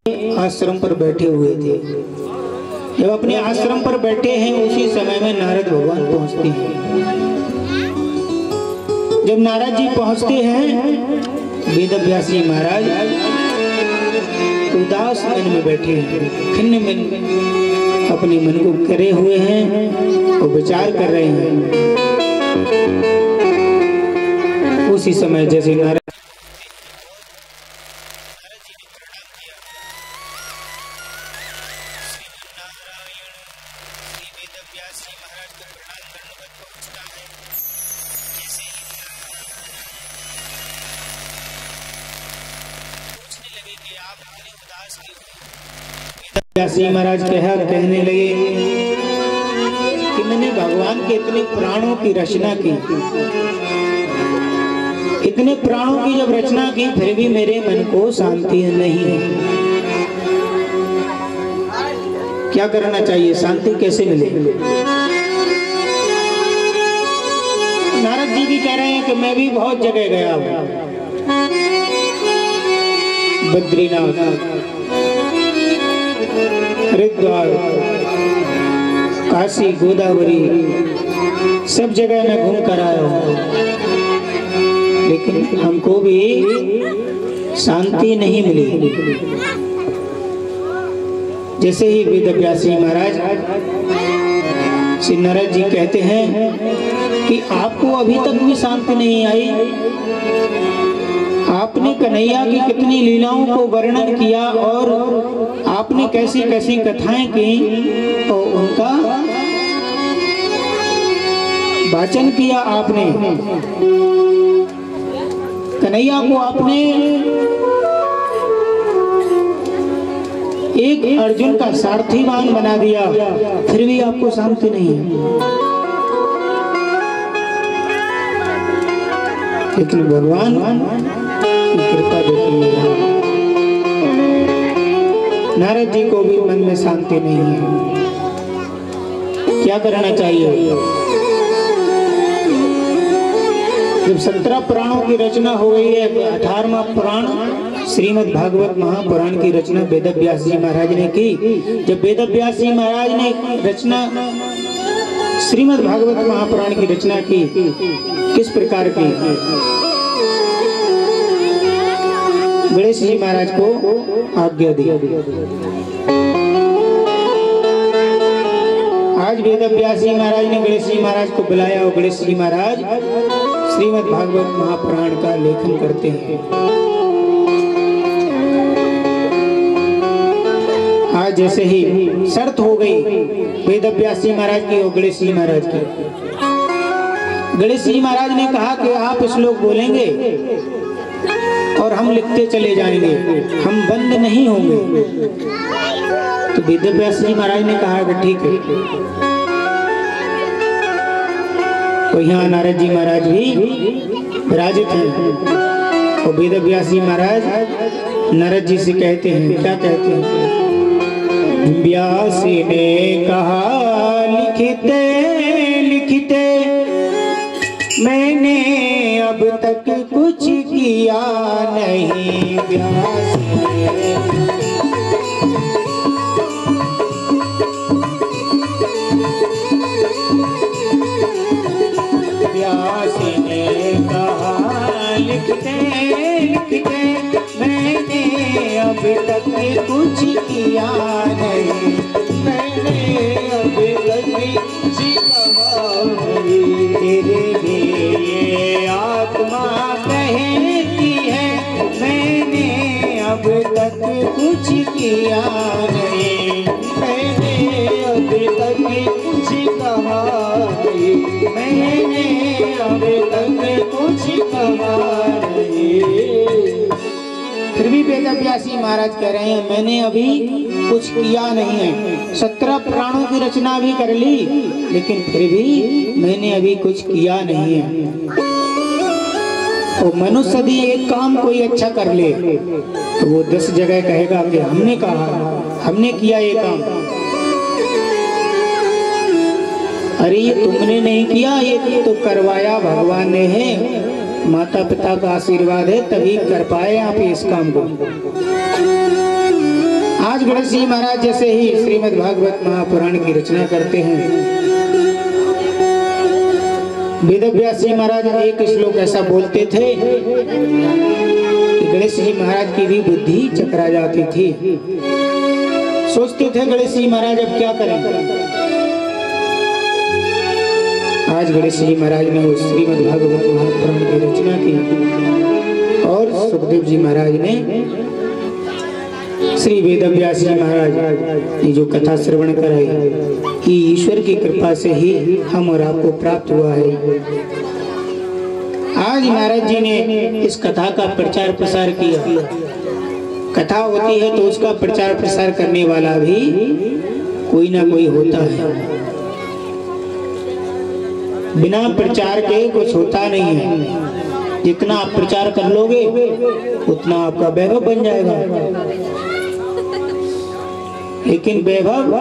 आश्रम पर बैठे हुए थे। जब अपने आश्रम पर बैठे हैं उसी समय में नारद भगवान पहुंचते हैं। जब नारद जी पहुंचते हैं वेदव्यास जी महाराज उदास मन में बैठे हैं, खिन्न मन, अपने मन को करे हुए हैं और विचार कर रहे हैं। उसी समय जैसे नारद व्यासी महाराज कहने लगे कि मैंने भगवान के इतने प्राणों की रचना की, इतने प्राणों की जब रचना की फिर भी मेरे मन को शांति नहीं है। क्या करना चाहिए, शांति कैसे मिले? नारद जी भी कह रहे हैं कि मैं भी बहुत जगह गया हूं, बद्रीनाथ, हरिद्वार, काशी, गोदावरी, सब जगह मैं घूम कर आया हूँ, लेकिन हमको भी शांति नहीं मिली। जैसे ही वेदव्यास जी महाराज श्री नारद जी कहते हैं कि आपको अभी तक भी शांति नहीं आई, आपने कन्हैया की कितनी लीलाओं को वर्णन किया और आपने कैसी कैसी कथाएं की और उनका वाचन किया। आपने कन्हैया को आपने एक अर्जुन का सारथीवान बना दिया, फिर भी आपको शांति नहीं है। लेकिन भगवान कृपा देखिए, नारद जी को भी मन में शांति नहीं है। क्या करना चाहिए? जब 17 प्राणों की रचना हो गई है, 18वां प्राण श्रीमद् भागवत महापुराण की रचना वेदव्यास जी महाराज ने की। जब वेदव्यास जी महाराज ने रचना श्रीमद् भागवत महापुराण की रचना की, किस प्रकार की? गणेश जी महाराज को आज्ञा दी। आज वेदव्यास जी महाराज ने गणेश जी महाराज को बुलाया और गणेश जी महाराज श्रीमद् भागवत महापुराण का लेखन करते हैं। आज जैसे ही शर्त हो गई वेदव्यास जी महाराज की और गणेश जी महाराज की, गणेश जी महाराज ने कहा कि आप श्लोक बोलेंगे और हम लिखते चले जाएंगे, हम बंद नहीं होंगे। तो वेदव्यास जी महाराज ने कहा कि ठीक है। तो यहाँ नारद जी महाराज भी विराजित हैं और वेदव्यास जी महाराज नारद जी से कहते हैं, क्या कहते हैं? व्यास ने कहा लिखते लिखते मैंने अब तक कुछ किया नहीं। व्यास ने कहा लिखते लिखते मैंने अब तक कुछ किया नहीं। मैंने अब तक कुछ कहा नहीं। तेरे लिए आत्मा कहती है मैंने अब तक कुछ किया नहीं। मैंने अब तक कुछ कहा नहीं। मैंने अब तक कुछ कहा नहीं। फिर भी वेदव्यास जी महाराज कह रहे हैं मैंने अभी कुछ किया नहीं है। 17 प्राणों की रचना भी कर ली, लेकिन फिर भी मैंने अभी कुछ किया नहीं है। तो मनुष्य यदि एक काम कोई अच्छा कर ले तो वो 10 जगह कहेगा कि हमने कहा, हमने किया ये काम। अरे ये तुमने नहीं किया, ये तो करवाया भगवान ने है, माता पिता का आशीर्वाद है तभी कर पाए आप इस काम को। आज गणेश जी महाराज जैसे ही श्रीमद् भागवत महापुराण की रचना करते हैं, वेदव्यास जी महाराज एक श्लोक ऐसा बोलते थे कि गणेश जी महाराज की भी बुद्धि चकरा जाती थी। सोचते थे गणेश जी महाराज अब क्या करें। आज गणेश जी महाराज ने उस श्रीमद् भागवत महापुराण की रचना की और सुखदेव जी महाराज ने श्री वेदव्यास जी महाराज ने जो कथा श्रवण कराई, ये ईश्वर की कृपा से ही हम और आपको प्राप्त हुआ है। आज महाराज जी ने इस कथा का प्रचार प्रसार किया। कथा होती है तो उसका प्रचार प्रसार करने वाला भी कोई ना कोई होता है। बिना प्रचार के कुछ होता नहीं है। जितना आप प्रचार कर लोगे उतना आपका वैभव बन जाएगा, लेकिन वैभव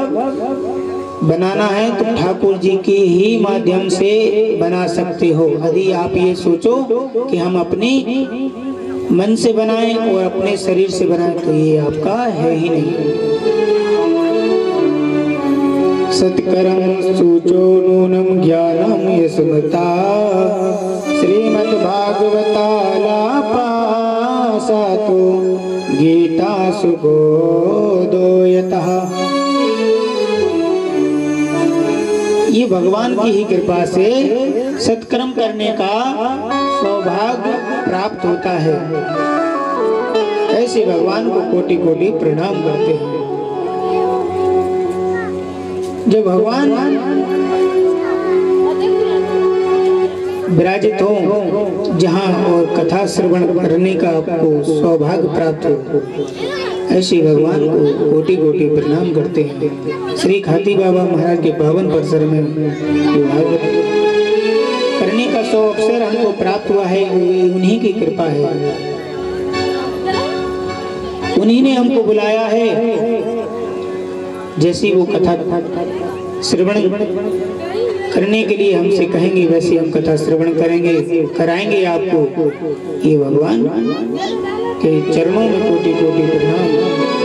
बनाना है तो ठाकुर जी के ही माध्यम से बना सकते हो। यदि आप ये सोचो कि हम अपने मन से बनाएं और अपने शरीर से बनाएं तो ये आपका है ही नहीं। सत्कर्म सूचो नूनम ज्ञानम यस्मता श्रीमद् भागवतालापा सातो गीता सुबोधोयतः। ये भगवान की ही कृपा से सत्कर्म करने का सौभाग्य प्राप्त होता है। ऐसे भगवान को कोटि कोटि प्रणाम करते हैं। जब भगवान विराजित हो जहाँ और कथा श्रवण करने का आपको सौभाग्य प्राप्त हो, ऐसे भगवान को कोटि कोटि प्रणाम करते हैं। श्री खाती बाबा महाराज के पावन परिसर में भागवत करने का सौ अवसर हमको प्राप्त हुआ है। उन्हीं की कृपा है, उन्हीं ने हमको बुलाया है। जैसी वो कथा श्रवण करने के लिए हमसे कहेंगे वैसे हम कथा श्रवण करेंगे, कराएंगे आपको। ये भगवान के चरणों में कोटि कोटि प्रणाम।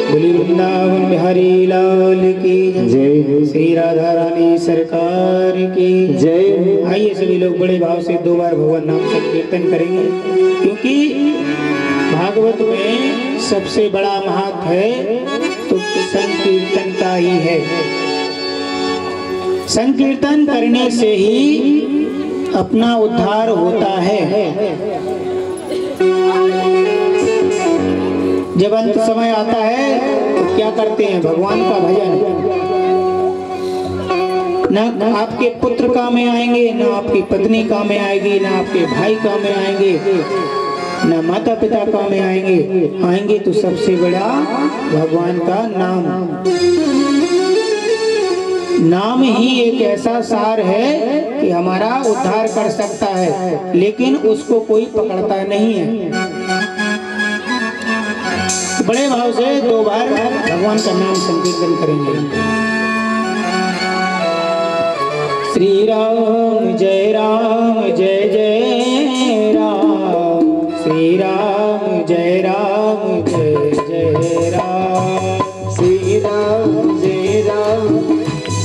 बोली वृंदावन बिहारी लाल की जय, श्री राधा रानी सरकार की जय। आइए सभी लोग बड़े भाव से 2 बार भगवान नाम संकीर्तन करेंगे, क्योंकि भागवत में सबसे बड़ा महत्व है तो संकीर्तन का ही है। संकीर्तन करने से ही अपना उद्धार होता है। जब अंत समय आता है तो क्या करते हैं? भगवान का भजन। न आपके पुत्र काम में आएंगे, न आपकी पत्नी काम में आएगी, न आपके भाई काम में आएंगे, न माता पिता काम में आएंगे तो सबसे बड़ा भगवान का नाम ही एक ऐसा सार है कि हमारा उद्धार कर सकता है, लेकिन उसको कोई पकड़ता नहीं है। बड़े भाव से 2 बार भगवान का नाम संकीर्तन करेंगे। श्री राम जय जय राम, श्री राम जय जय राम, श्री राम जय जय राम, श्री राम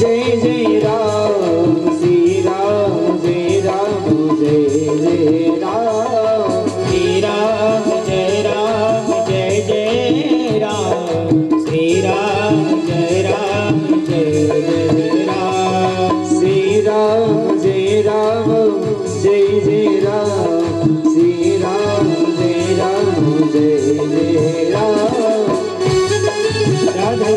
जय जय राम, श्री राम जय जय राम, श्री राम जय जय राम, श्री राम जय जय राम, श्री राम जय जय राम। राधे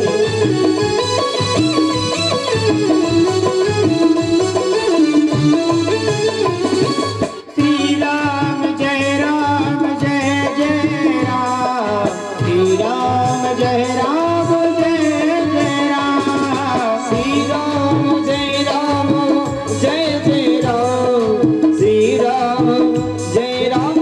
जय राम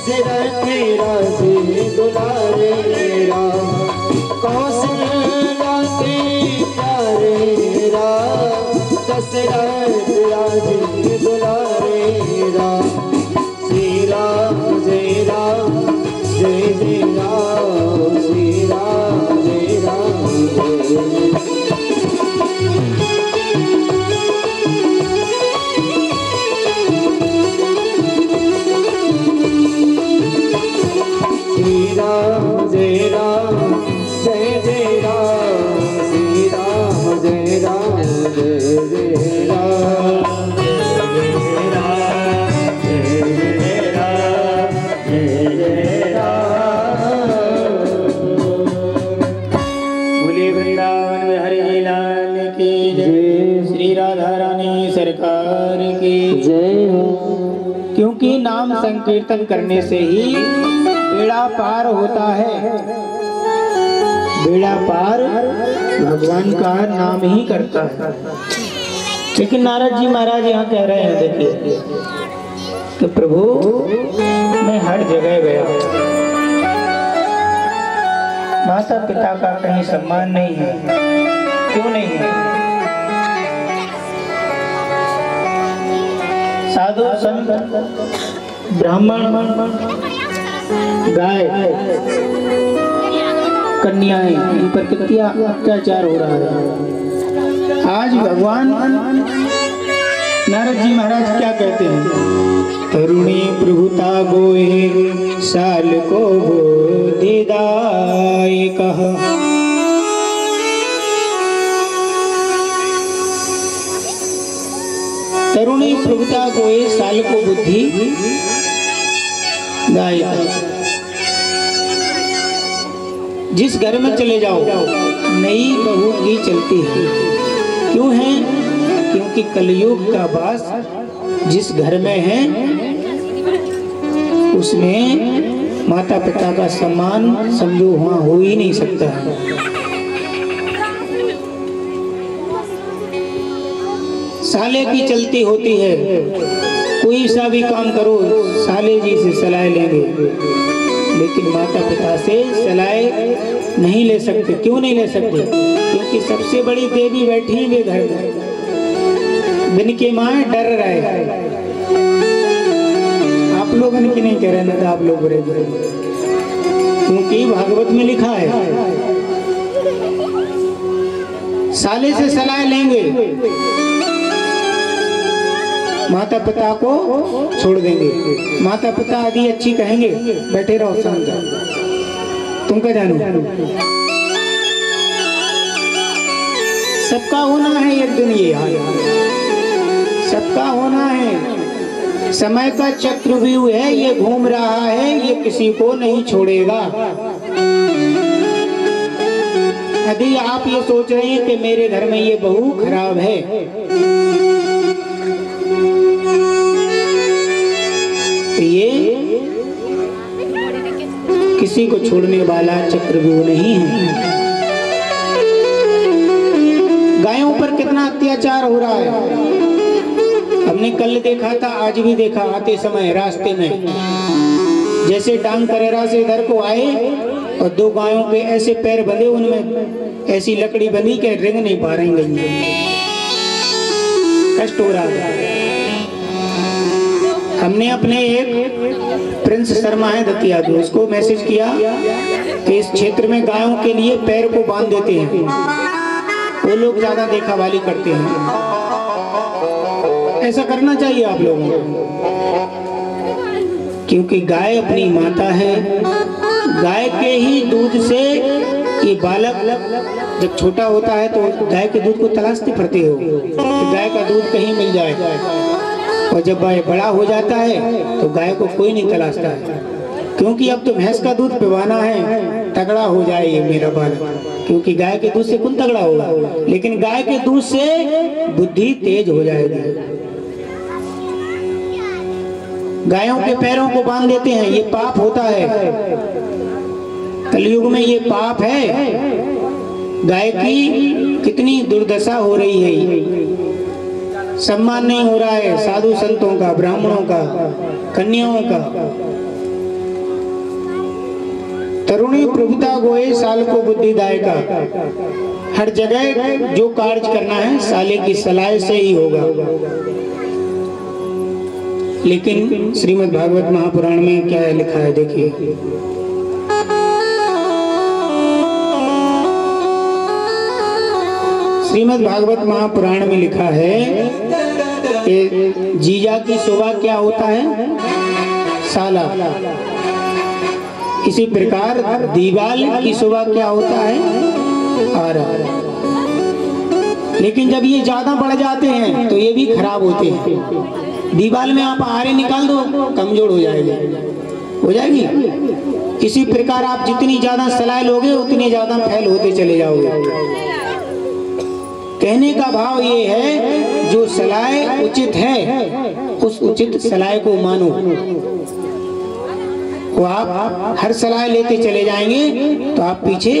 दशरथ राजे दुलारे राम, कौशल्या के प्यारे राम, दशरथ राजे दुलारे राम। श्री राम जय राम जय जय राम, श्री राम जय राम जय जय। श्री राम जय राम जय जय राम, श्री राम जय राम जय जय राम, जय राम जय राम जय जय राम। बोले वृंदावन बिहारी लाल की जय, श्री राधा रानी सरकार की जय हो। क्योंकि नाम संकीर्तन करने से ही बेड़ा पार होता है। बेड़ा पार भगवान का नाम ही करता है। लेकिन नारद जी महाराज यहाँ कह रहे हैं, देखिए कि प्रभु मैं हर जगह गया, माता पिता का कहीं सम्मान नहीं है। क्यों नहीं है? साधु संत ब्राह्मण गाय कन्याएं, इन पर कितना अत्याचार हो रहा है। आज भगवान नारद जी महाराज क्या कहते हैं? तरुणी प्रभुता गोहे साल को बोधिदाय कह, तरुणी प्रभुता गोहे साल को बुद्धि दाय। जिस घर में चले जाओ नई बहू की चलती है। क्यों है? क्योंकि कलयुग का वास जिस घर में है उसमें माता पिता का सम्मान समझो वहां हो ही नहीं सकता। साले की चलती होती है, कोई सा भी काम करो साले जी से सलाह लेंगे, लेकिन माता पिता से सलाह नहीं ले सकते। क्यों नहीं ले सकते? क्योंकि सबसे बड़ी देवी बैठी हुई घर में, बिन के माँ डर रहे। आप लोग की नहीं कह रहे ना, तो आप लोग बुरे बुरे, क्योंकि भागवत में लिखा है साले से सलाह लेंगे माता पिता को छोड़ देंगे। माता पिता आदि अच्छी कहेंगे बैठे रहो समझा, तुम क्या जानो। सबका होना है एक दिन, ये हाल सबका होना है। समय का चक्रव्यूह है, ये घूम रहा है, ये किसी को नहीं छोड़ेगा। यदि आप ये सोच रहे हैं कि मेरे घर में ये बहू खराब है, ये किसी को छोड़ने वाला चक्रव्यूह नहीं है। गायों पर कितना अत्याचार हो रहा है, हमने कल देखा था, आज भी देखा। आते समय रास्ते में जैसे डांग करेरा से इधर को आए और दो गायों पे ऐसे पैर बंधे, उनमें ऐसी लकड़ी बंधी के रिंग नहीं पा रही गई, कष्ट हो रहा है। हमने अपने एक प्रिंस शर्मा है दतिया के, उसको मैसेज किया कि इस क्षेत्र में गायों के लिए पैर को बांध देते हैं, वो लोग ज्यादा देखावाली करते हैं। ऐसा करना चाहिए आप लोगों को, क्योंकि गाय अपनी माता है। गाय के ही दूध से ये बालक जब छोटा होता है तो गाय के दूध को तलाशते फिरते हो कि गाय का दूध कहीं मिल जाए, और जब गाय बड़ा हो जाता है तो गाय को कोई नहीं तलाशता है, क्योंकि अब तो भैंस का दूध पिवाना है, तगड़ा हो जाए ये मेरा बालक। क्योंकि गाय के दूध से कौन तगड़ा होगा, लेकिन गाय के दूध से बुद्धि तेज हो जाएगी। गायों के पैरों को बांध देते हैं, ये पाप होता है। कलयुग में ये पाप है। गाय की कितनी दुर्दशा हो रही है, सम्मान नहीं हो रहा है साधु संतों का, ब्राह्मणों का, कन्याओं का। तरुणी प्रभुता गोए साल को बुद्धिदायका। हर जगह जो कार्य करना है साले की सलाह से ही होगा। लेकिन श्रीमद् भागवत महापुराण में क्या लिखा है देखिए। श्रीमद् भागवत महापुराण में लिखा है कि जीजा की शोभा क्या होता है? साला। इसी प्रकार दीवाल की शोभा क्या होता है? आरा। लेकिन जब ये ज्यादा बढ़ जाते हैं तो ये भी खराब होते हैं। दीवाल में आप आरे निकाल दो, कमजोर हो जाएगी। इसी प्रकार आप जितनी ज्यादा सलाह लोगे उतनी ज्यादा फैल होते चले जाओगे। कहने का भाव ये है, जो सलाह उचित है उस उचित सलाह को मानो। वो आप हर सलाह लेते चले जाएंगे तो आप पीछे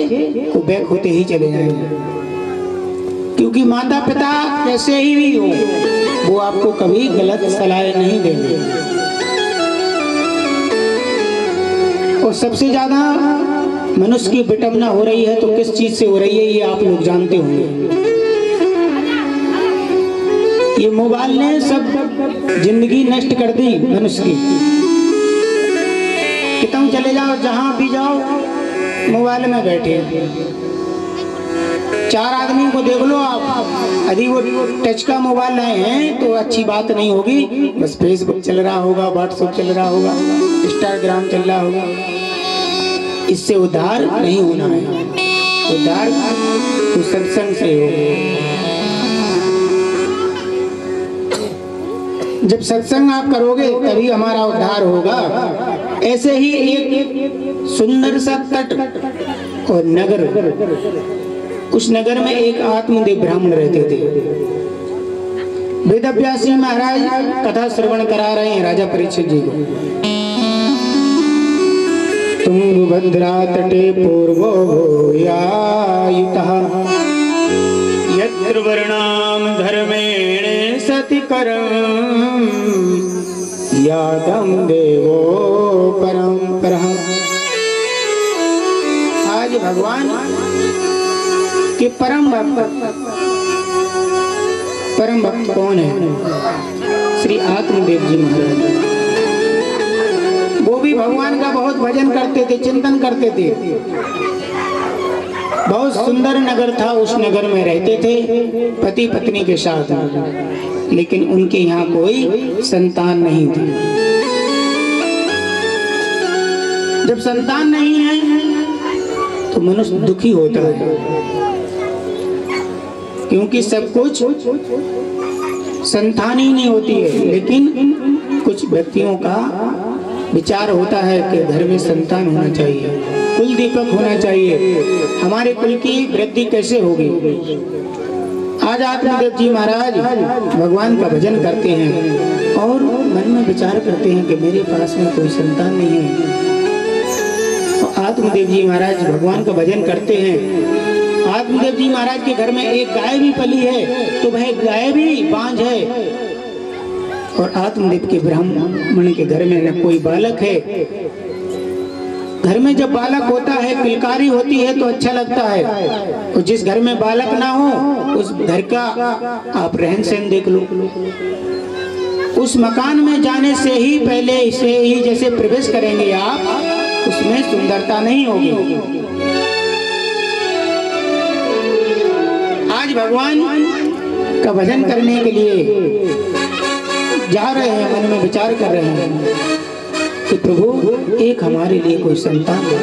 को बैक होते ही चले जाएंगे। क्योंकि माता पिता कैसे ही भी हो, वो आपको कभी गलत सलाह नहीं देंगे। और सबसे ज्यादा मनुष्य की विटंबना हो रही है तो किस चीज से हो रही है ये आप लोग जानते होंगे। ये मोबाइल ने सब जिंदगी नष्ट कर दी मनुष्य की। कितने चले जाओ, जहां भी जाओ मोबाइल में बैठे। 4 आदमी को देख लो आप, यदि वो टच का मोबाइल लाए हैं तो अच्छी बात नहीं होगी। बस फेसबुक चल रहा होगा, व्हाट्सएप चल रहा होगा, इंस्टाग्राम चल रहा होगा। इससे उद्धार नहीं होना है। उद्धार तो सत्संग से हो। जब सत्संग आप करोगे तभी हमारा उद्धार होगा। ऐसे ही एक सुंदर सा तट और नगर, उस नगर में एक आत्मदेव ब्राह्मण रहते थे। वेदव्यासी महाराज कथा श्रवण करा रहे हैं राजा परीक्षित जी को। तुंगभद्रा तटे पूर्वो यायुतः यत्र वर्णाम धर्मेण सति करम यादम देवो परम्परा। आज भगवान के परम भक्त कौन है? श्री आत्मदेव जी महाराज। वो भी भगवान का बहुत भजन करते थे, चिंतन करते थे। बहुत सुंदर नगर था, उस नगर में रहते थे पति पत्नी के साथ। लेकिन उनके यहाँ कोई संतान नहीं थी। जब संतान नहीं है तो मनुष्य दुखी होता है, क्योंकि सब कुछ संतान ही नहीं होती है। लेकिन कुछ व्यक्तियों का विचार होता है कि घर में संतान होना चाहिए, कुल दीपक होना चाहिए, हमारे कुल की वृद्धि कैसे होगी। आज आत्मदेव जी महाराज भगवान का भजन करते हैं और मन में विचार करते हैं कि मेरे पास में कोई संतान नहीं है। तो आत्मदेव जी महाराज भगवान का भजन करते हैं। आत्मदेव जी महाराज के घर में एक गाय भी पली है, तो वह गाय भी बांझ है। और आत्मदेव के ब्राह्मण के घर में न कोई बालक है। घर में जब बालक होता है, किलकारी होती है तो अच्छा लगता है। और जिस घर में बालक ना हो उस घर का आप रहन सहन देख लो। उस मकान में जाने से ही पहले से ही जैसे प्रवेश करेंगे आप, उसमें सुंदरता नहीं होगी। आज भगवान का भजन करने के लिए जा रहे हैं, मन में विचार कर रहे हैं कि प्रभु एक हमारे लिए कोई संतान दे।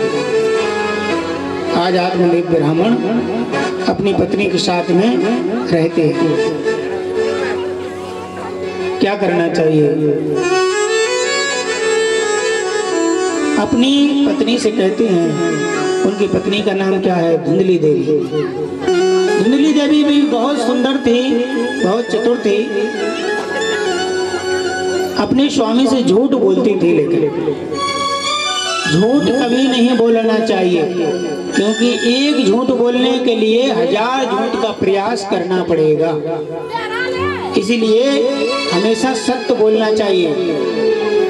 आज आत्मदेव ब्राह्मण अपनी पत्नी के साथ में रहते हैं। क्या करना चाहिए? अपनी पत्नी से कहते हैं, उनकी पत्नी का नाम क्या है? धुंधली देवी। धुंधली देवी भी बहुत सुंदर थी, बहुत चतुर थी। अपने स्वामी से झूठ बोलती थी, लेकिन झूठ कभी नहीं बोलना चाहिए, क्योंकि एक झूठ बोलने के लिए 1000 झूठ का प्रयास करना पड़ेगा। इसीलिए हमेशा सत्य बोलना चाहिए।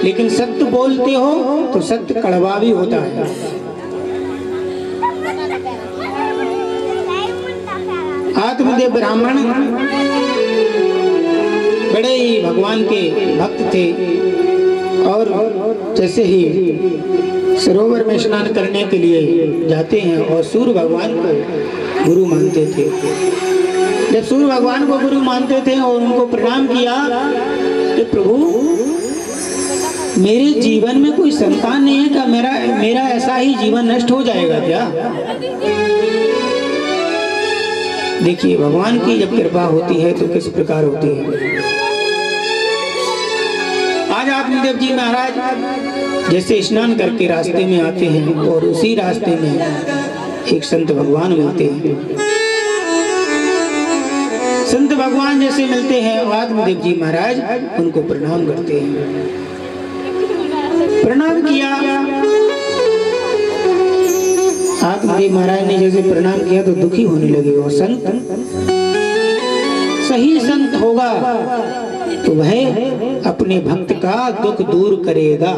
लेकिन सत्य बोलते हो तो सत्य कड़वा भी होता है। आत्मदेव ब्राह्मण बड़े ही भगवान के भक्त थे और जैसे ही सरोवर में स्नान करने के लिए जाते हैं और सूर्य भगवान को गुरु मानते थे। जब सूर्य भगवान को गुरु मानते थे और उनको प्रणाम किया कि प्रभु मेरे जीवन में कोई संतान नहीं है, क्या मेरा ऐसा ही जीवन नष्ट हो जाएगा क्या? देखिए भगवान की जब कृपा होती है तो किस प्रकार होती है। आज आत्मदेव जी महाराज जैसे स्नान करके रास्ते में आते हैं और उसी रास्ते में एक संत भगवान मिलते हैं। संत भगवान जैसे मिलते हैं आत्मदेव जी महाराज उनको प्रणाम करते हैं। प्रणाम किया, आत्मदेव महाराज ने जैसे प्रणाम किया तो दुखी होने लगे। और संत सही संत होगा तो वह अपने भक्त का दुख दूर करेगा।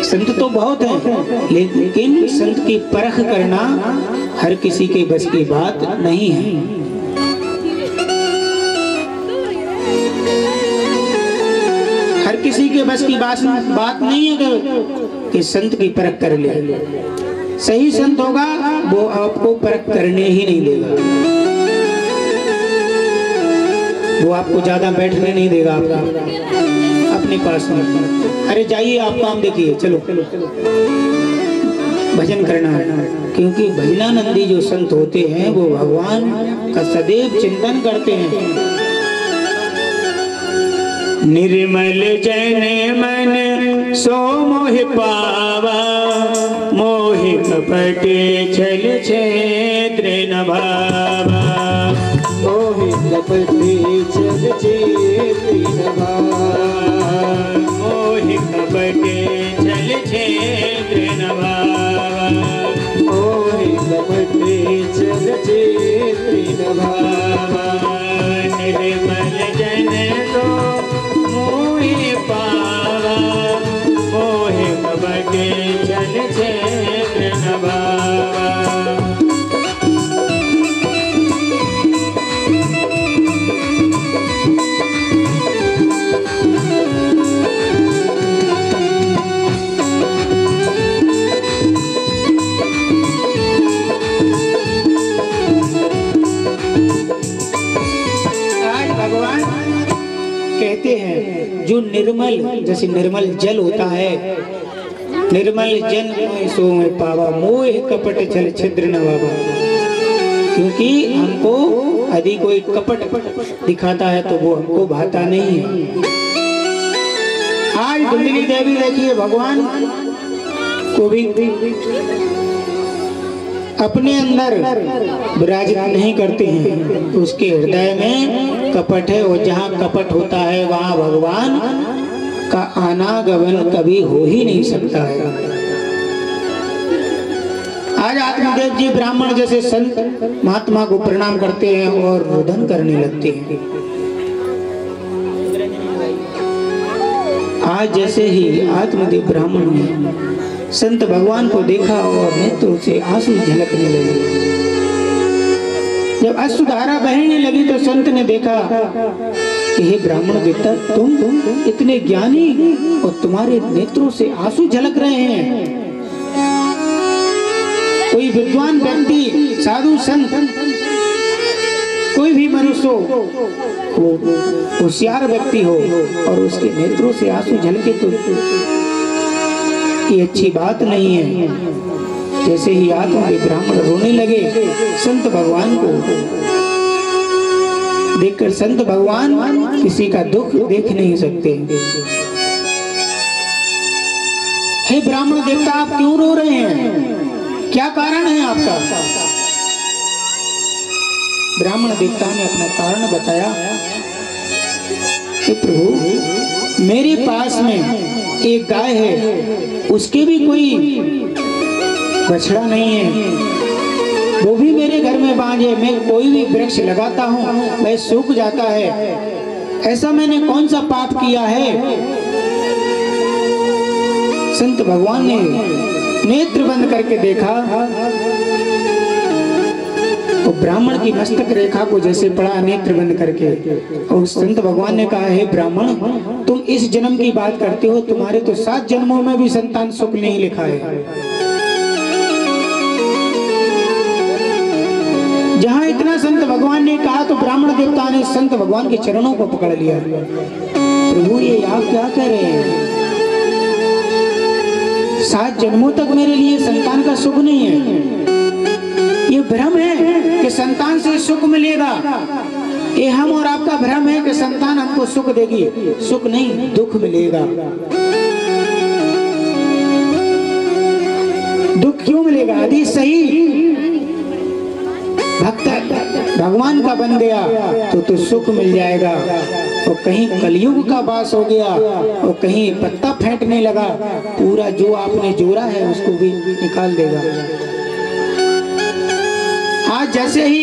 संत तो बहुत हैं, लेकिन संत की परख करना हर किसी के बस की बात नहीं है। हर किसी के बस की बात नहीं है कि संत की परख कर ले। सही संत होगा वो आपको परख करने ही नहीं देगा, वो आपको ज्यादा बैठने नहीं देगा अपने पास में। अरे जाइए आप काम देखिए, चलो भजन करना है। क्योंकि भजनानंदी जो संत होते हैं वो भगवान का सदैव चिंतन करते हैं। निर्मल जन मन सो मोहि पावा, मोहि कपट छल छेत्र न भावा। मोहि कपट छल छेत्र न भावा, मोहि कपट छल छेत्र न भावा। मोहि कपट छल छेत्र न भावा। निर्मल जन तो मोहि पावा, मोहि कपट छल छेत्र न भावा। कहते हैं जो निर्मल, जैसे निर्मल जल होता है, निर्मल जन सो में पावा, मोह कपट छल छिद्र न बाबा। क्योंकि हमको यदि कोई कपट दिखाता है तो वो हमको भाता नहीं है। आज कुंडली देवी देखिए भगवान को भी अपने अंदर विराजित नहीं करते हैं, तो उसके हृदय में कपट है। और जहाँ कपट होता है वहाँ भगवान का आनागमन कभी हो ही नहीं सकता है। आज आत्मदेव जी ब्राह्मण जैसे संत महात्मा को प्रणाम करते हैं और रुदन करने लगते हैं। आज जैसे ही आत्मदेव ब्राह्मण ने संत भगवान को देखा और नेत्रों से आंसू झलकने लगे। जब अश्रुधारा बहने लगी तो संत ने देखा कि हे ब्राह्मण देवता, तुम इतने ज्ञानी और तुम्हारे नेत्रों से आंसू झलक रहे हैं। कोई विद्वान व्यक्ति, साधु संत, कोई भी मनुष्य हो, होशियार व्यक्ति हो और उसके नेत्रों से आंसू झलके तो ये अच्छी बात नहीं है। जैसे ही आत्मदेव ब्राह्मण रोने लगे संत भगवान को देखकर, संत भगवान किसी का दुख देख नहीं सकते। हे ब्राह्मण देवता, आप क्यों रो रहे हैं? क्या कारण है आपका? ब्राह्मण देवता ने अपना कारण बताया कि प्रभु, मेरे पास में एक गाय है, उसके भी कोई बछड़ा नहीं है, वो भी मेरे घर में बांझ है। मैं कोई भी वृक्ष लगाता हूँ वह सूख जाता है। ऐसा मैंने कौन सा पाप किया है? संत भगवान ने नेत्र बंद करके देखा और ब्राह्मण की मस्तक रेखा को जैसे पड़ा नेत्र बंद करके, और संत भगवान ने कहा, हे ब्राह्मण, तुम इस जन्म की बात करते हो, तुम्हारे तो 7 जन्मों में भी संतान सुख नहीं लिखा है। जहां इतना संत भगवान ने कहा तो ब्राह्मण देवता ने संत भगवान के चरणों को पकड़ लिया। प्रभु ये आप क्या कह रहे हैं? 7 जन्मों तक मेरे लिए संतान का सुख नहीं है। ये भ्रम है कि संतान से सुख मिलेगा। ये हम और आपका भ्रम है कि संतान हमको सुख देगी। सुख नहीं, दुख मिलेगा। दुख क्यों मिलेगा? यदि सही भक्त भगवान का बन गया तो सुख मिल जाएगा, और कहीं कलयुग का वास हो गया और कहीं पत्ता फेंटने लगा, पूरा जो आपने जोड़ा है उसको भी निकाल देगा। आज जैसे ही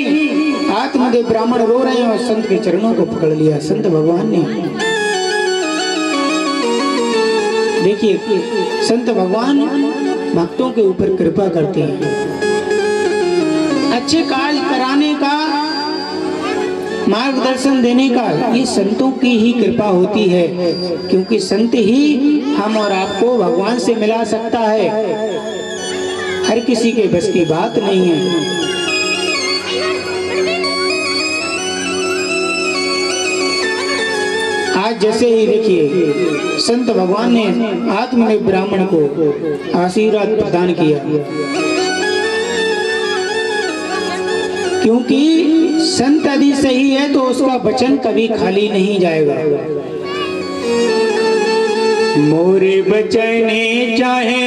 आत्मदेव ब्राह्मण रो रहे हैं और संत के चरणों को पकड़ लिया संत भगवान ने। देखिए, संत भगवान भक्तों के ऊपर कृपा करते हैं। अच्छे कार्य कराने का, मार्गदर्शन देने का, ये संतों की ही कृपा होती है, क्योंकि संत ही हम और आपको भगवान से मिला सकता है। हर किसी के बस की बात नहीं है। आज जैसे ही देखिए संत भगवान ने आत्मदेव ब्राह्मण को आशीर्वाद प्रदान किया, क्योंकि संत यदि सही है तो उसका वचन कभी खाली नहीं जाएगा। मोरे बचने चाहे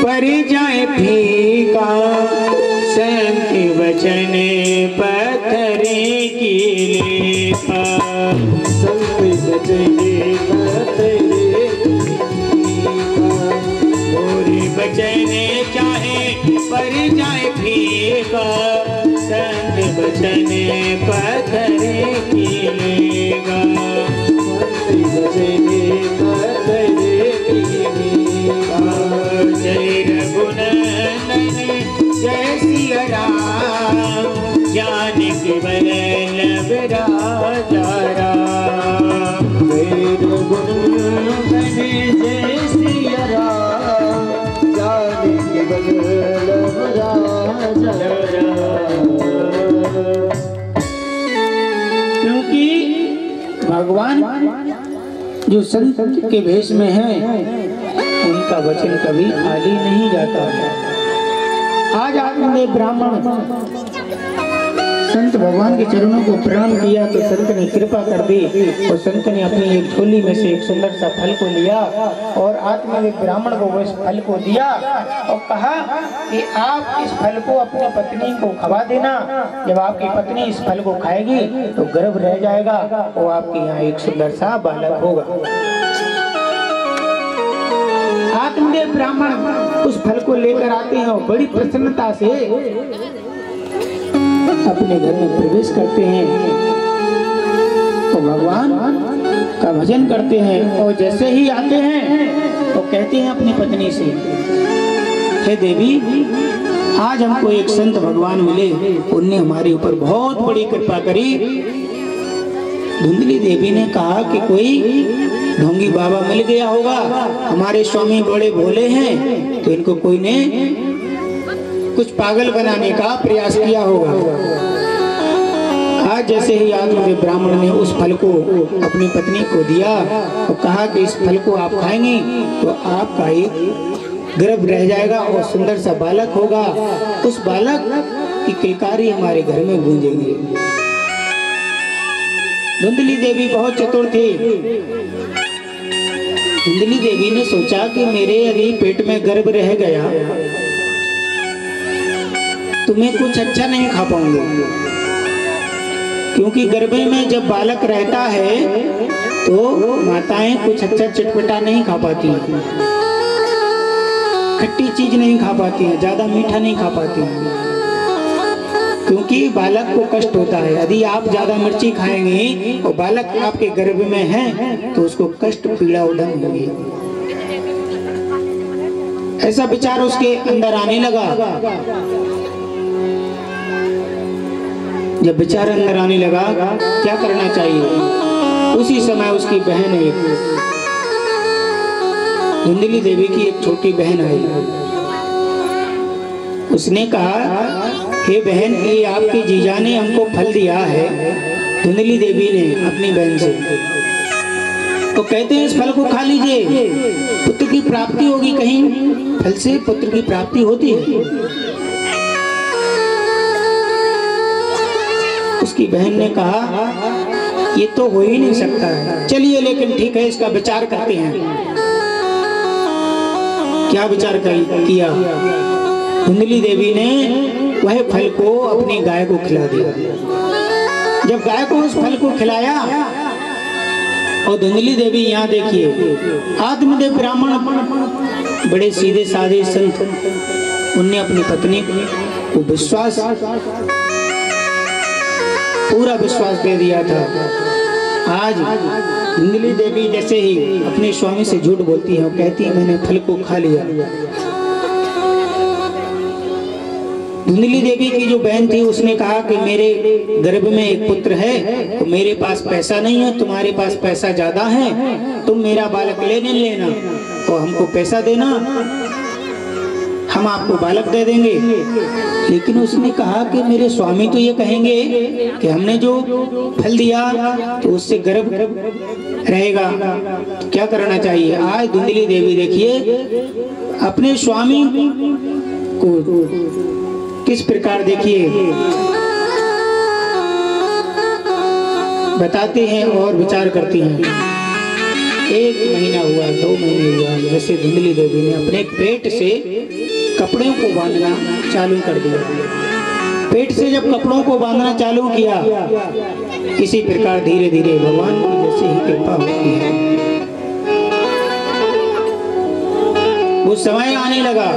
पर जाए फीका, संत बचने पत्थरे की लेखा। संत बचने पत्थरे मोरे बचने चाहे पर जाए फीका, संत बचने पत्थरे की लेगा। संत बचने पत्थरे की लेगा। जय रघुनंदन जय सिया राम, जानकी वल्लभ राजा राम। जय रघुनंदन जय सिया राम, जानकी वल्लभ राजा राम। क्योंकि भगवान जो संत के भेष में है, उनका वचन कभी खाली नहीं जाता है। आज आपने ब्राह्मण संत भगवान के चरणों को प्रणाम किया तो संत ने कृपा कर दी, और संत ने अपनी एक झोली में से एक सुंदर सा फल को लिया और आत्मदेव ब्राह्मण को उस फल को दिया और कहा कि आप इस फल को अपनी पत्नी को खवा देना। जब आपकी पत्नी इस फल को खाएगी तो गर्भ रह जाएगा और आपके यहाँ एक सुंदर सा बालक होगा। आत्मदेव ब्राह्मण उस फल को लेकर आते हैं और बड़ी प्रसन्नता से अपने घर में प्रवेश करते हैं तो भगवान का भजन करते हैं। और जैसे ही आते हैं तो कहते हैं अपनी पत्नी से, हे देवी, आज हमको एक संत भगवान मिले, उनने हमारे ऊपर बहुत बड़ी कृपा करी। धुंधली देवी ने कहा कि कोई ढोंगी बाबा मिल गया होगा, हमारे स्वामी बड़े भोले हैं, तो इनको कोई ने कुछ पागल बनाने का प्रयास किया होगा। आज जैसे ही आत्मदेव ब्राह्मण ने उस फल को अपनी पत्नी को दिया और कहा कि इस फल को आप खाएंगी तो आपका एक गर्भ रह जाएगा और सुंदर सा बालक होगा। उस बालक की किलकारी हमारे घर में गूंजेंगे। धुंधली देवी बहुत चतुर थी। धुंधली देवी ने सोचा कि मेरे यदि पेट में गर्भ रह गया तो मैं कुछ अच्छा नहीं खा पाऊंगी, क्योंकि गर्भ में जब बालक रहता है तो माताएं कुछ अच्छा चटपटा नहीं खा पाती, खट्टी चीज नहीं खा पाती हैं, ज्यादा मीठा नहीं खा पाती हैं, क्योंकि बालक को कष्ट होता है। यदि आप ज्यादा मिर्ची खाएंगे और बालक आपके गर्भ में है तो उसको कष्ट पीड़ा उधम होगी। ऐसा विचार उसके अंदर आने लगा। जब विचार अंदर आने लगा क्या करना चाहिए, उसी समय उसकी बहन एक धुंधली देवी की एक छोटी बहन आई। उसने कहा, हे बहन, ये आपके जीजा ने हमको फल दिया है। धुंधली देवी ने अपनी बहन से, तो कहते हैं इस फल को खा लीजिए, पुत्र की प्राप्ति होगी। कहीं फल से पुत्र की प्राप्ति होती है? उसकी बहन ने कहा, ये तो हो ही नहीं सकता है। चलिए लेकिन ठीक है, इसका विचार करते हैं। क्या विचार किया? धुंधली देवी ने वह फल को अपनी गाय को खिला दिया। जब गाय को उस फल को खिलाया, और धुंधली देवी, यहाँ देखिए, आत्मदेव ब्राह्मण बड़े सीधे साधे संत, उनने अपनी पत्नी को विश्वास, पूरा विश्वास दे दिया था। आज धुंधली देवी जैसे ही अपने स्वामी से झूठ बोलती है, कहती है मैंने फल को खा लिया। धुंधली देवी की जो बहन थी उसने कहा कि मेरे गर्भ में एक पुत्र है, तो मेरे पास पैसा नहीं है, तुम्हारे पास पैसा ज्यादा है, तुम मेरा बालक लेना और हमको पैसा देना, हम आपको बालक दे देंगे। लेकिन उसने कहा कि मेरे स्वामी तो ये कहेंगे कि हमने जो फल दिया तो उससे गर्भ रहेगा, तो क्या करना चाहिए? आज धुंधली देवी देखिए अपने स्वामी को किस प्रकार, देखिए, बताते हैं और विचार करती हैं। 1 महीना हुआ, 2 महीने हुआ, जैसे धुंधली देवी ने अपने पेट से कपड़ों को बांधना चालू कर दिया। पेट से जब कपड़ों को बांधना चालू किया, इसी प्रकार धीरे धीरे भगवान की जैसे ही कृपा होती है, वो समय आने लगा।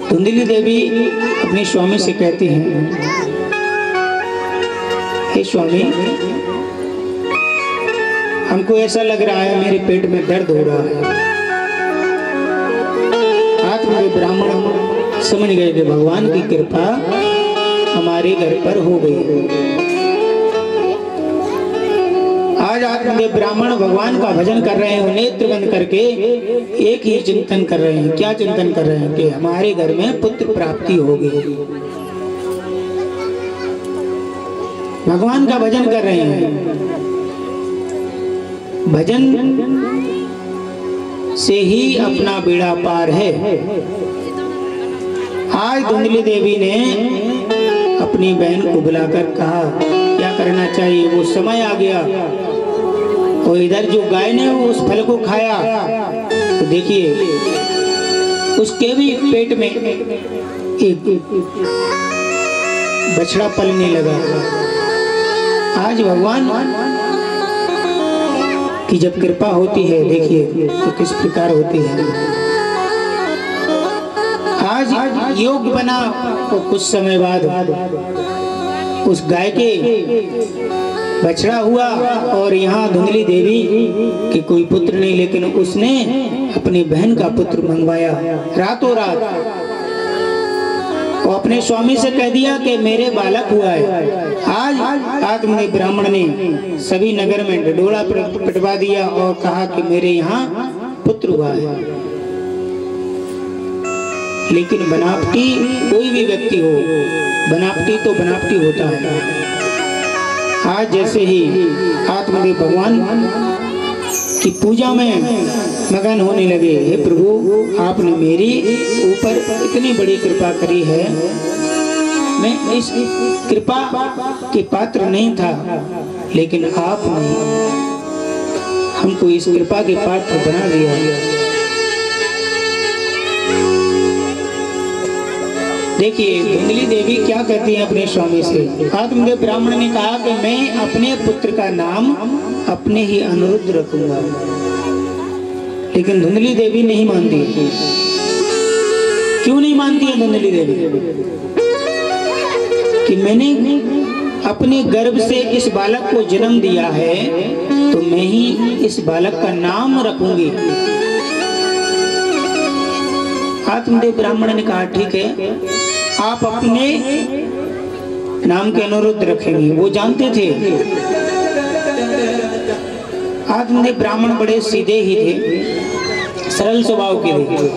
धुंधली देवी अपने स्वामी से कहती हैं, हे स्वामी, हमको ऐसा लग रहा है मेरे पेट में दर्द हो रहा है। आत्मदेव ब्राह्मण समझ गए कि भगवान की कृपा हमारे घर पर हो गई। आज आत्मदेव ब्राह्मण भगवान का भजन कर रहे हैं, नेत्र बंद करके एक ही चिंतन कर रहे हैं। क्या चिंतन कर रहे हैं? कि हमारे घर में पुत्र प्राप्ति होगी। भगवान का भजन कर रहे हैं। भजन से ही अपना बेड़ा पार है। आज धुंधली देवी ने अपनी बहन को बुलाकर कहा क्या करना चाहिए। वो समय आ गया और इधर जो गाय ने उस फल को खाया तो देखिए उसके भी पेट में एक बछड़ा पलने लगा। आज भगवान की जब कृपा होती है देखिए तो किस प्रकार होती है। आज योग बना तो कुछ समय बाद उस गाय के बछड़ा हुआ और यहाँ धुंधली देवी के कोई पुत्र नहीं, लेकिन उसने अपनी बहन का पुत्र मंगवाया रातों रात और अपने स्वामी से कह दिया कि मेरे बालक हुआ है। आज आत्मदेव ब्राह्मण ने सभी नगर में डडोला पिटवा दिया और कहा कि मेरे यहाँ पुत्र हुआ है। लेकिन बनावटी कोई भी व्यक्ति हो, बनावटी तो बनावटी होता है। आज जैसे ही आत्मदेव भगवान की पूजा में मगन होने लगे, हे प्रभु आपने मेरी ऊपर इतनी बड़ी कृपा करी है, मैं इस कृपा के पात्र नहीं था, लेकिन आपने हमको इस कृपा के पात्र बना दिया। देखिए धुंधली देवी क्या कहती है अपने स्वामी से। आत्मदेव ब्राह्मण ने कहा कि मैं अपने पुत्र का नाम अपने ही अनिरुद्ध रखूंगा, लेकिन धुंधली देवी नहीं मानती। क्यों नहीं मानती है धुंधली देवी? कि मैंने अपने गर्भ से इस बालक को जन्म दिया है तो मैं ही इस बालक का नाम रखूंगी। आत्मदेव ब्राह्मण ने कहा ठीक है, आप अपने नाम के अनुरुद्ध रखेंगे। वो जानते थे आत्मदेव ब्राह्मण बड़े सीधे ही थे, सरल स्वभाव के थे।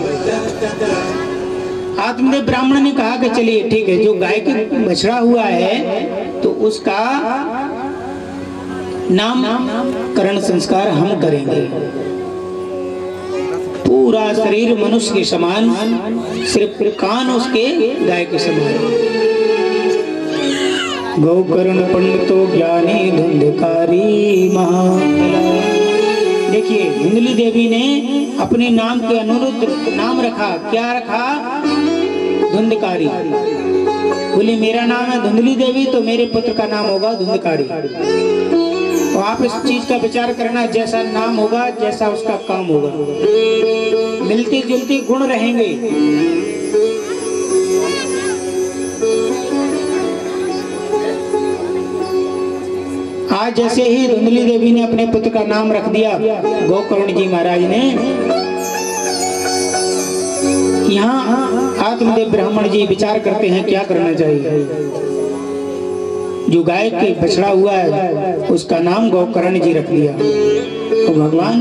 आत्मदेव ब्राह्मण ने कहा कि चलिए ठीक है, जो गाय के बछड़ा हुआ है तो उसका नामकरण संस्कार हम करेंगे। पूरा शरीर मनुष्य के समान, सिर्फ कान उसके गाय के समान। गौकर्ण पंडितो ज्ञानी धुंधकारी महाबला। देखिए धुंधली देवी ने अपने नाम के अनुरुद्ध नाम रखा। क्या रखा? धुंधकारी। बोली मेरा नाम है धुंधली देवी तो मेरे पुत्र का नाम होगा धुंधकारी। तो आप इस चीज का विचार करना, जैसा नाम होगा जैसा उसका काम होगा, मिलते जुलते गुण रहेंगे। आज जैसे ही धुंधली देवी ने अपने पुत्र का नाम रख दिया गोकर्ण जी महाराज ने, यहाँ आत्मदेव ब्राह्मण जी विचार करते हैं क्या करना चाहिए। जो गाय के बछड़ा हुआ है उसका नाम गोकर्ण जी रख दिया तो भगवान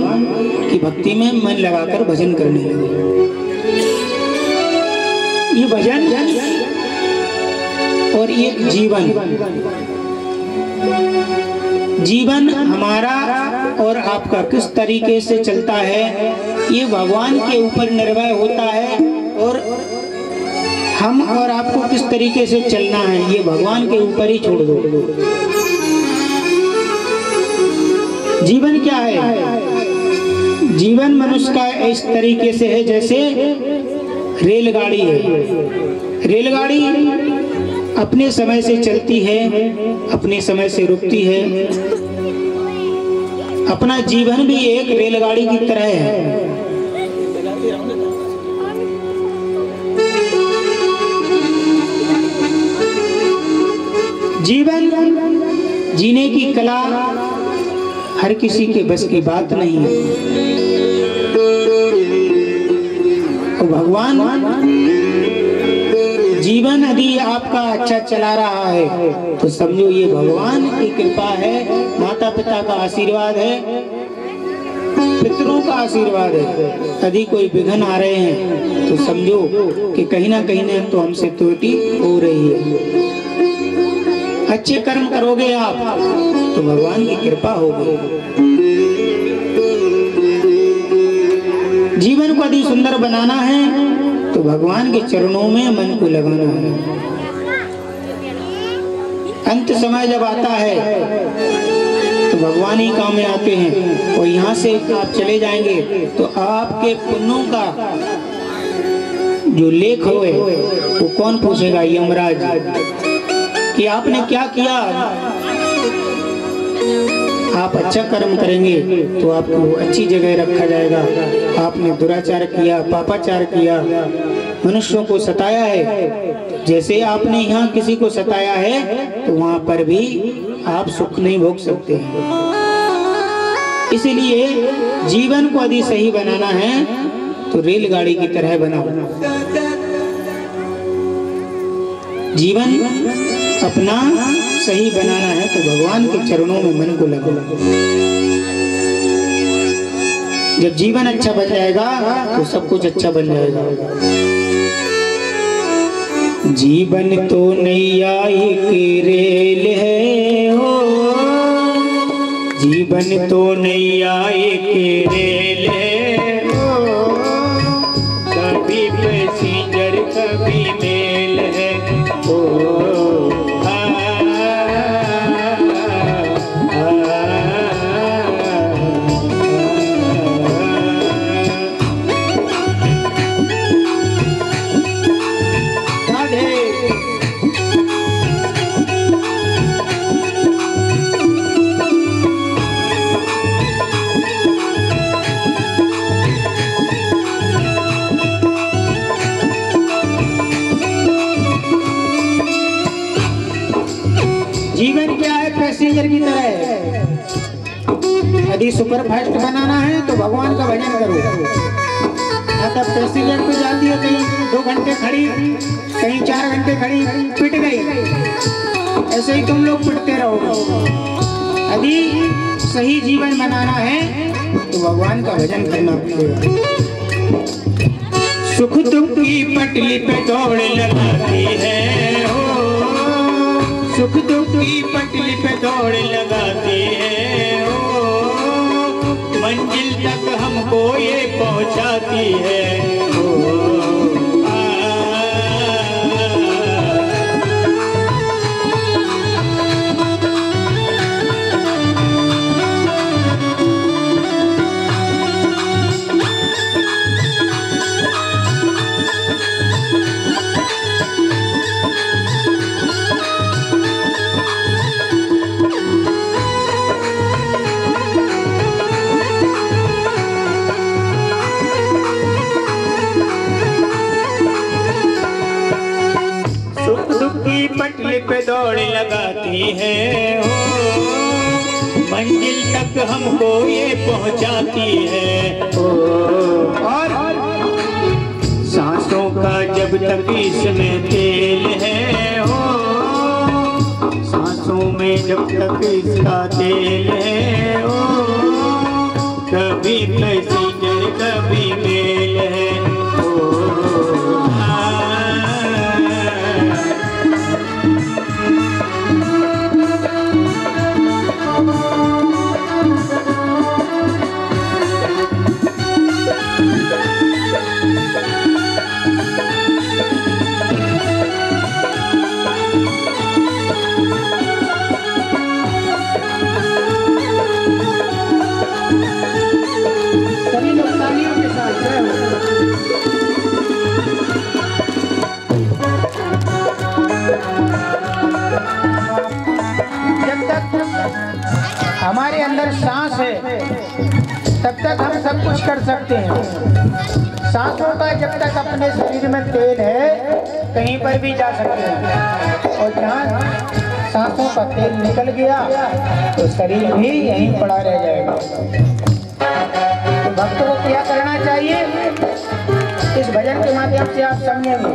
की भक्ति में मन लगाकर भजन करने लगे। ये भजन और ये जीवन हमारा और आपका किस तरीके से चलता है ये भगवान के ऊपर निर्भर होता है, और हम और आपको किस तरीके से चलना है ये भगवान के ऊपर ही छोड़ दो। जीवन क्या है? जीवन मनुष्य का इस तरीके से है जैसे रेलगाड़ी है। रेलगाड़ी अपने समय से चलती है, अपने समय से रुकती है। अपना जीवन भी एक रेलगाड़ी की तरह है। जीवन जीने की कला हर किसी के बस की बात नहीं है। तो भगवान जीवन यदि आपका अच्छा चला रहा है तो समझो ये भगवान की कृपा है, माता पिता का आशीर्वाद है, पितरों का आशीर्वाद है। यदि कोई विघ्न आ रहे हैं तो समझो कि कहीं ना तो हमसे त्रुटि हो रही है। अच्छे कर्म करोगे आप तो भगवान की कृपा होगी। जीवन को यदि सुंदर बनाना है तो भगवान के चरणों में मन को लगाना है। अंत समय जब आता है तो भगवान ही काम में आते हैं, और यहाँ से आप चले जाएंगे तो आपके पुण्यों का जो लेख होए वो कौन पूछेगा? यमराज कि आपने क्या किया। आप अच्छा कर्म करेंगे तो आपको अच्छी जगह रखा जाएगा। आपने दुराचार किया, पापाचार किया, मनुष्यों को सताया है, जैसे आपने यहाँ किसी को सताया है तो वहां पर भी आप सुख नहीं भोग सकते हैं। इसलिए जीवन को यदि सही बनाना है तो रेलगाड़ी की तरह बनाओ। जीवन अपना सही बनाना है तो भगवान के चरणों में मन को लगाओ। जब जीवन अच्छा बन जाएगा तो सब कुछ अच्छा बन जाएगा। जीवन तो नैया एक रेल है हो, जीवन तो नैया एक रेल है हो, कभी पैसेंजर कभी मेल है हो। जीवन क्या है? पैसेंजर की तरह है। यदि सुपर फास्ट बनाना है तो भगवान का भजन करो, तब पैसेंजर पे जाती है, कहीं 2 घंटे खड़ी, कहीं 4 घंटे खड़ी, पिट गई। ऐसे ही तुम लोग पिटते रहोगे। अभी सही जीवन बनाना है तो भगवान का भजन करना पड़ेगा। सुख दुख की पटली पे दौड़ लगाती है हो, सुख दुख की पटली पे दौड़ लगाती है हो, मंजिल तक हमको ये पहुंचाती है हो। पटली पे दौड़ लगाती है हो, मंजिल तक हमको ये पहुंचाती है हो। और सांसों का जब तक इसमें तेल है हो, सांसों में जब तक इसका तेल है हो, कभी पैसेंजर कभी मेल है हो। हमारे अंदर सांस है तब तक हम सब कुछ कर सकते हैं। सांसों का जब तक अपने शरीर में तेल है कहीं पर भी जा सकते हैं, और जहाँ सांसों का तेल निकल गया तो शरीर भी यहीं पड़ा रह जाएगा। तो भक्तों को क्या करना चाहिए, इस भजन के माध्यम से आप समझेंगे।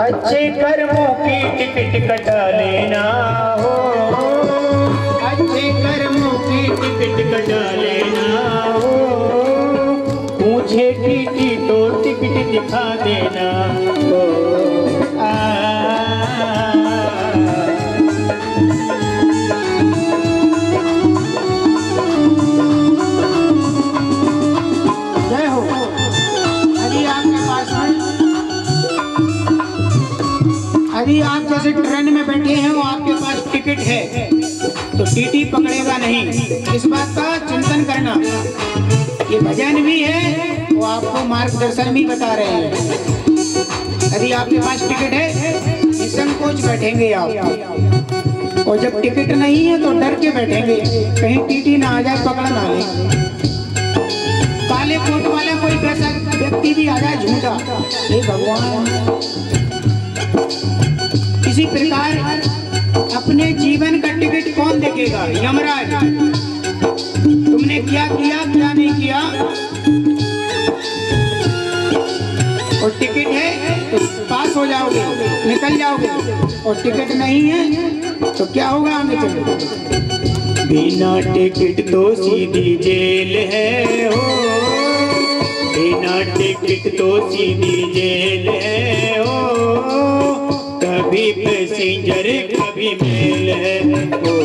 अच्छे कर्मों की टिकट कटा लेना हो, अच्छे कर्मों की टिकट कटा लेना हो, पूछे टीटी तो टिकट दिखा देना हो। जय हो। यदि आपके पास यदि आप जैसे ट्रेन में बैठे हैं और आपके पास टिकट है तो टीटी पकड़ेगा नहीं, इस बात का चिंतन करना। ये भजन भी है वो आपको मार्गदर्शन भी बता रहे हैं। यदि आपके पास टिकट है निसंकोच बैठेंगे आप, और जब टिकट नहीं है तो डर के बैठेंगे कहीं टीटी ना आ जाए, पकड़ ना ले। काले कोट वाला कोई कैसा व्यक्ति भी आ जाए झूठा, हे भगवान। इसी प्रकार अपने जीवन का टिकट कौन देखेगा, यमराज। तुमने क्या किया क्या नहीं किया, और टिकट है तो पास हो जाओगे, निकल जाओगे, और टिकट नहीं है तो क्या होगा आगे चलो। बिना टिकट तो सीधी जेल है हो, बिना टिकट तो सीधी जेल है हो, कभी पैसेंजर कभी मेल है हो।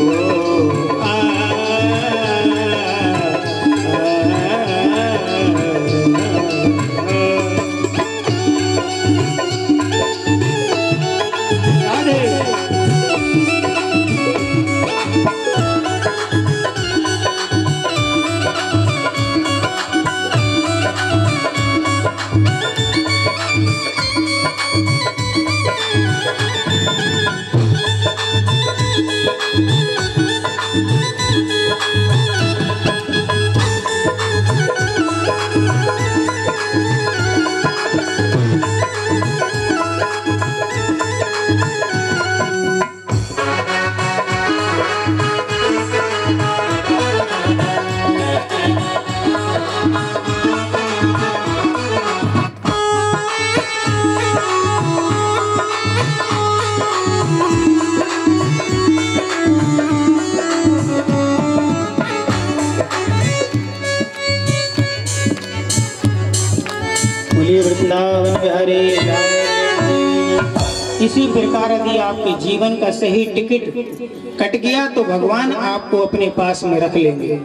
बोलिए वृंदावन बिहारी लाल। इसी प्रकार यदि आपके जीवन का सही टिकट कट गया तो भगवान आपको अपने पास में रख लेंगे।